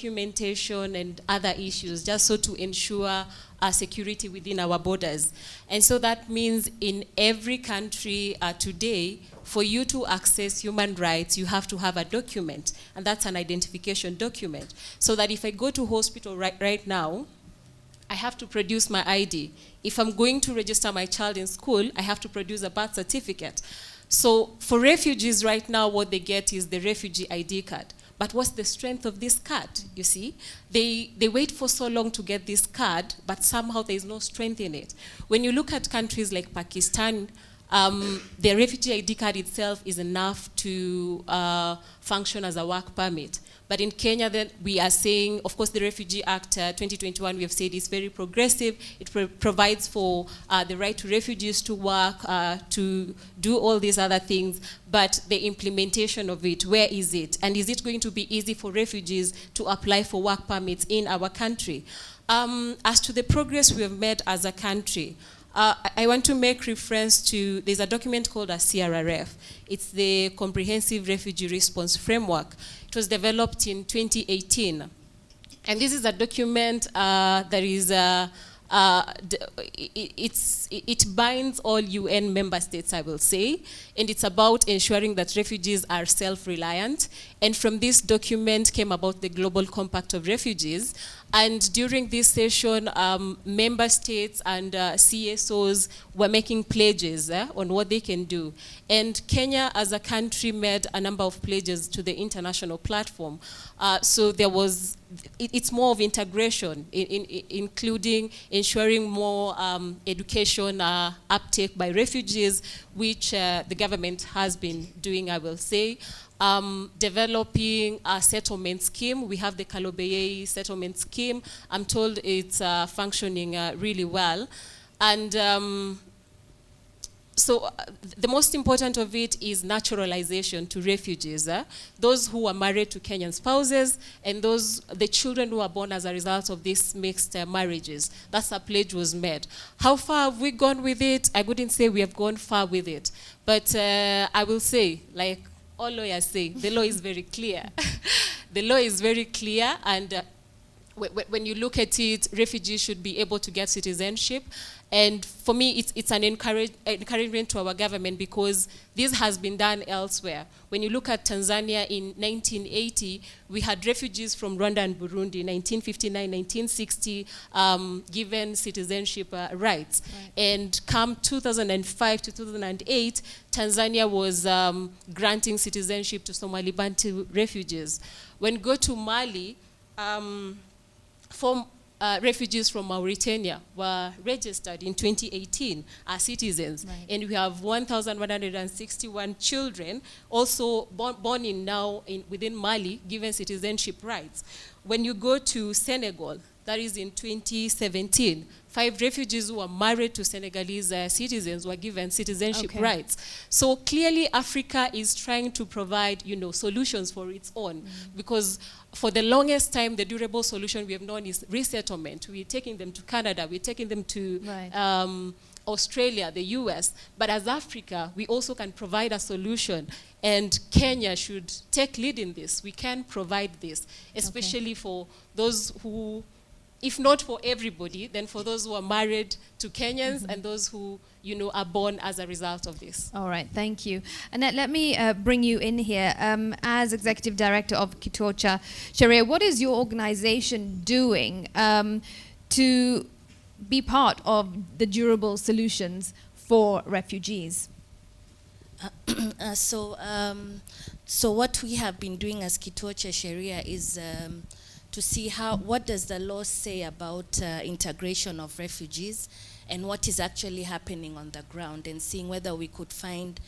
documentation and other issues, just so to ensure security within our borders. And so that means in every country today, for you to access human rights, you have to have a document, and that's an identification document. So that if I go to hospital right now, I have to produce my ID. If I'm going to register my child in school, I have to produce a birth certificate. So for refugees right now, what they get is the refugee ID card. But what's the strength of this card, you see? They wait for so long to get this card, but somehow there's no strength in it. When you look at countries like Pakistan, the refugee ID card itself is enough to function as a work permit. But in Kenya, then we are saying, of course, the Refugee Act 2021, we have said is very progressive. It provides for the right to refugees to work, to do all these other things. But the implementation of it, where is it? And is it going to be easy for refugees to apply for work permits in our country? As to the progress we have made as a country, I want to make reference to, there's a document called a CRRF. It's the Comprehensive Refugee Response Framework. It was developed in 2018. And this is a document that is, it binds all UN member states, I will say, and it's about ensuring that refugees are self-reliant. And from this document came about the Global Compact of Refugees. And during this session, member states and CSOs were making pledges on what they can do. And Kenya, as a country, made a number of pledges to the international platform. So there was, it's more of integration, including ensuring more education uptake by refugees, which the government has been doing, I will say. Developing a settlement scheme. We have the Kalobeye settlement scheme. I'm told it's functioning really well. And so the most important of it is naturalization to refugees. Those who are married to Kenyan spouses and the children who are born as a result of these mixed marriages. That's a pledge was made. How far have we gone with it? I wouldn't say we have gone far with it. But I will say, like all lawyers say, the law is very clear. The law is very clear, and when you look at it, refugees should be able to get citizenship. And for me, it's an encouragement to our government, because this has been done elsewhere. When you look at Tanzania in 1980, we had refugees from Rwanda and Burundi, 1959, 1960, given citizenship rights. Right. And come 2005 to 2008, Tanzania was granting citizenship to Somali Bantu refugees. When you go to Mali, refugees from Mauritania were registered in 2018 as citizens. Right. And we have 1,161 children also born within Mali, given citizenship rights. When you go to Senegal, that is in 2017, 5 refugees who were married to Senegalese citizens were given citizenship rights. So clearly Africa is trying to provide, solutions for its own, because for the longest time, the durable solution we have known is resettlement. We're taking them to Canada, we're taking them to Australia, the US. But as Africa, we also can provide a solution. And Kenya should take lead in this. We can provide this, especially for those who, if not for everybody, then for those who are married to Kenyans and those who, are born as a result of this. All right, thank you. Annette, let me bring you in here. As Executive Director of Kituo cha Sheria, what is your organization doing to be part of the durable solutions for refugees? So what we have been doing as Kituo cha Sheria is to see what does the law say about integration of refugees and what is actually happening on the ground, and seeing whether we could find